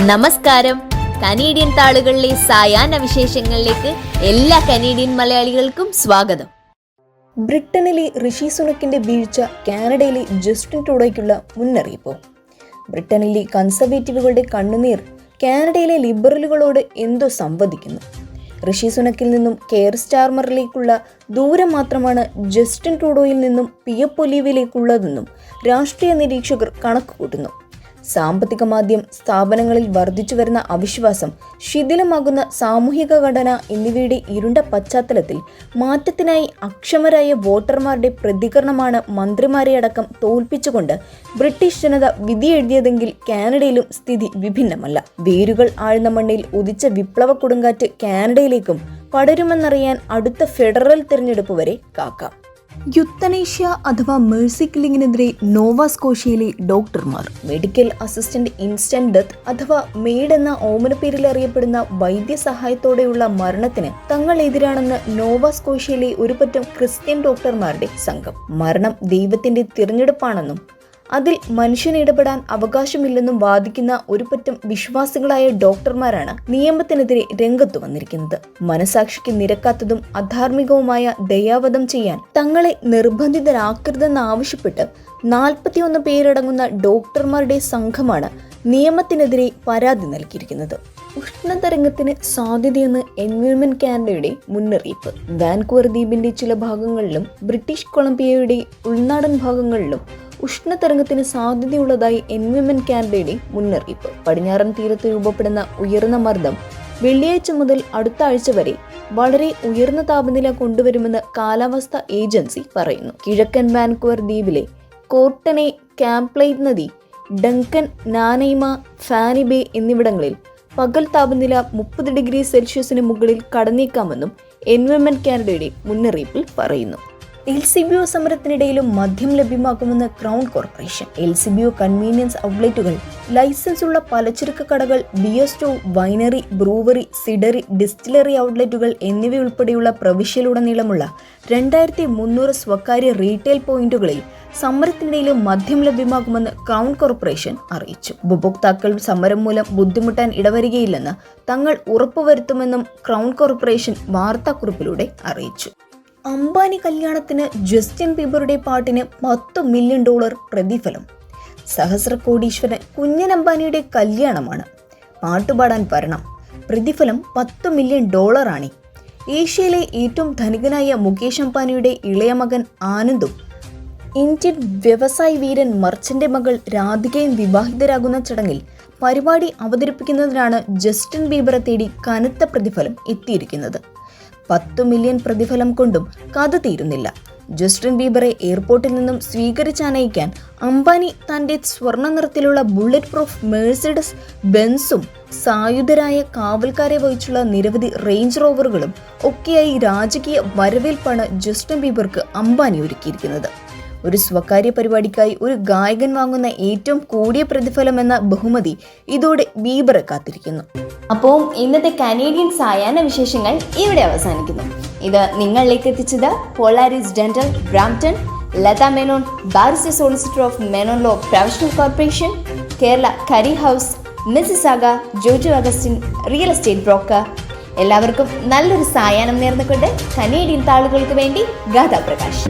നമസ്കാരം. കനേഡിയൻ താളുകളിലെ സായാഹ്ന വിശേഷങ്ങളിലേക്ക് എല്ലാ കനേഡിയൻ മലയാളികൾക്കും സ്വാഗതം. ബ്രിട്ടനിലെ ഋഷി സുനക്കിന്റെ വീഴ്ച കാനഡയിലെ ജസ്റ്റിൻ ട്രൂഡോയ്ക്കുള്ള മുന്നറിയിപ്പ്. ബ്രിട്ടനിലെ കൺസർവേറ്റീവുകളുടെ കണ്ണുനീർ കാനഡയിലെ ലിബറലുകളോട് എന്തോ സംവദിക്കുന്നു. ഋഷി സുനക്കിൽ നിന്നും കെയർ സ്റ്റാർമറിലേക്കുള്ള ദൂരം മാത്രമാണ് ജസ്റ്റിൻ ട്രൂഡോയിൽ നിന്നും പിയപ്പ് ഒലീവിലേക്കുള്ളതെന്നും രാഷ്ട്രീയ നിരീക്ഷകർ കണക്കുകൂട്ടുന്നു. സാമ്പത്തിക മാന്ദ്യം, സ്ഥാപനങ്ങളിൽ വർദ്ധിച്ചു വരുന്ന അവിശ്വാസം, ശിഥിലമാകുന്ന സാമൂഹിക ഘടന എന്നിവയുടെ ഇരുണ്ട പശ്ചാത്തലത്തിൽ മാറ്റത്തിനായി അക്ഷമരായ വോട്ടർമാരുടെ പ്രതികരണമാണ് മന്ത്രിമാരെ അടക്കം തോൽപ്പിച്ചുകൊണ്ട് ബ്രിട്ടീഷ് ജനത വിധിയെഴുതിയതെങ്കിൽ കാനഡയിലും സ്ഥിതി വിഭിന്നമല്ല. വേരുകൾ ആഴ്ന്ന മണ്ണിൽ ഉദിച്ച വിപ്ലവ കൊടുങ്കാറ്റ് കാനഡയിലേക്കും പടരുമെന്നറിയാൻ അടുത്ത ഫെഡറൽ തിരഞ്ഞെടുപ്പ് വരെ കാക്കാം. യുത്തനേഷ്യ അഥവാ മേഴ്സി കില്ലിങ്ങിനെതിരെ നോവ സ്കോഷ്യയിലെ ഡോക്ടർമാർ. മെഡിക്കൽ അസിസ്റ്റന്റ് ഇൻസ്റ്റന്റ് ഡെത്ത് അഥവാ മെയ്ഡ് എന്ന ഓമനപ്പേരിൽ അറിയപ്പെടുന്ന വൈദ്യസഹായത്തോടെയുള്ള മരണത്തിന് തങ്ങൾ എതിരാണെന്ന് നോവ സ്കോഷ്യയിലെ ഒരു പറ്റം ക്രിസ്ത്യൻ ഡോക്ടർമാരുടെ സംഘം. മരണം ദൈവത്തിന്റെ തിരഞ്ഞെടുപ്പാണെന്നും അതിൽ മനുഷ്യന് ഇടപെടാൻ അവകാശമില്ലെന്നും വാദിക്കുന്ന ഒരു പറ്റം വിശ്വാസികളായ ഡോക്ടർമാരാണ് നിയമത്തിനെതിരെ രംഗത്തു വന്നിരിക്കുന്നത്. മനസാക്ഷിക്ക് നിരക്കാത്തതും അധാർമികവുമായ ദയാവധം ചെയ്യാൻ തങ്ങളെ നിർബന്ധിതരാക്കരുതെന്നാവശ്യപ്പെട്ട് 41 പേരടങ്ങുന്ന ഡോക്ടർമാരുടെ സംഘമാണ് നിയമത്തിനെതിരെ പരാതി നൽകിയിരിക്കുന്നത്. ഉഷ്ണതരംഗത്തിന് സാധ്യതയെന്ന് എൻവയോൺമെന്റ് കാനഡയുടെ മുന്നറിയിപ്പ്. വാൻകൂവർ ദ്വീപിന്റെ ചില ഭാഗങ്ങളിലും ബ്രിട്ടീഷ് കൊളംബിയയുടെ ഉൾനാടൻ ഭാഗങ്ങളിലും ഉഷ്ണതരംഗത്തിന് സാധ്യതയുള്ളതായി എൻവയോൺമെന്റ് കാനഡയുടെ മുന്നറിയിപ്പ്. പടിഞ്ഞാറൻ തീരത്ത് രൂപപ്പെടുന്ന ഉയർന്ന മർദ്ദം വെള്ളിയാഴ്ച മുതൽ അടുത്ത ആഴ്ച വരെ വളരെ ഉയർന്ന താപനില കൊണ്ടുവരുമെന്ന് കാലാവസ്ഥാ ഏജൻസി പറയുന്നു. കിഴക്കൻ വാൻകൂവർ ദ്വീപിലെ കോർട്ടനെ, ക്യാംപ്ലൈറ്റ് നദി, ഡങ്കൻ, നാനൈമ, ഫാനി ബേ എന്നിവിടങ്ങളിൽ പകൽ താപനില 30 ഡിഗ്രി സെൽഷ്യസിന് മുകളിൽ കടന്നേക്കാമെന്നും എൻവയോൺമെന്റ് കാനഡയുടെ മുന്നറിയിപ്പിൽ പറയുന്നു. LCBO സമരത്തിനിടയിലും മദ്യം ലഭ്യമാക്കുമെന്ന് ക്രൗൺ കോർപ്പറേഷൻ. LCBO കൺവീനിയൻസ് ഔട്ട്ലെറ്റുകൾ, ലൈസൻസ് ഉള്ള പലചരക്ക് കടകൾ, beer store, winery, brewery, cidery, distillery ഔട്ട്ലെറ്റുകൾ എന്നിവയുൾപ്പെടെയുള്ള പ്രവിശ്യയിലുടനീളമുള്ള 2300 സ്വകാര്യ റീറ്റെയിൽ പോയിന്റുകളിൽ സമരത്തിനിടയിലും മദ്യം ലഭ്യമാകുമെന്ന് ക്രൗൺ കോർപ്പറേഷൻ അറിയിച്ചു. ഉപഭോക്താക്കൾ സമരം മൂലം ബുദ്ധിമുട്ടാൻ ഇടവരികയില്ലെന്ന് തങ്ങൾ ഉറപ്പുവരുത്തുമെന്നും ക്രൗൺ കോർപ്പറേഷൻ വാർത്താക്കുറിപ്പിലൂടെ അറിയിച്ചു. അംബാനി കല്യാണത്തിന് ജസ്റ്റിൻ ബീബറുടെ പാട്ടിന് $10 മില്യൺ പ്രതിഫലം. സഹസ്രകോടീശ്വരൻ കുഞ്ഞൻ അംബാനിയുടെ കല്യാണമാണ്. പാട്ടുപാടാൻ വരണം. പ്രതിഫലം $10 മില്യൺ ആണ്. ഏഷ്യയിലെ ഏറ്റവും ധനികനായ മുകേഷ് അംബാനിയുടെ ഇളയ മകൻ ആനന്ദും ഇന്ത്യൻ വ്യവസായ വീരൻ മർച്ചന്റെ മകൾ രാധികയും വിവാഹിതരാകുന്ന ചടങ്ങിൽ പരിപാടി അവതരിപ്പിക്കുന്നതിനാണ് ജസ്റ്റിൻ ബീബറെ തേടി കനത്ത പ്രതിഫലം എത്തിയിരിക്കുന്നത്. $10 മില്യൺ പ്രതിഫലം കൊണ്ടും കഥ തീരുന്നില്ല. ജസ്റ്റിൻ ബീബറെ എയർപോർട്ടിൽ നിന്നും സ്വീകരിച്ചനയിക്കാൻ അംബാനി തന്റെ സ്വർണ്ണ നിറത്തിലുള്ള ബുള്ളറ്റ് പ്രൂഫ് മെഴ്സിഡസ് ബെൻസും സായുധരായ കാവൽക്കാരെ വഹിച്ചുള്ള നിരവധി റേഞ്ച് റോവറുകളും ഒക്കെയായി രാജകീയ വരവേൽപ്പാണ് ജസ്റ്റിൻ ബീബർക്ക് അംബാനി ഒരുക്കിയിരിക്കുന്നത്. ഒരു സ്വകാര്യ പരിപാടിക്കായി ഒരു ഗായകൻ വാങ്ങുന്ന ഏറ്റവും കൂടിയ പ്രതിഫലം എന്ന ബഹുമതി ഇതോടെ ബീബറെ കാത്തിരിക്കുന്നു. അപ്പോൾ ഇന്നത്തെ കനേഡിയൻ സായാഹ്ന വിശേഷങ്ങൾ ഇവിടെ അവസാനിക്കുന്നു. ഇത് നിങ്ങളിലേക്ക് എത്തിച്ചത് Polaris dental, Brampton, Latha Menon, barrister solicitor of Menon law professional corporation, Kerala curry house, Mississauga, Joju Augustine real estate broker. എല്ലാവർക്കും നല്ലൊരു സായാഹ്നം നേർന്നുകൊണ്ട് കനേഡിയൻ താളുകൾക്ക് വേണ്ടി ഗാഥാ പ്രകാശ്.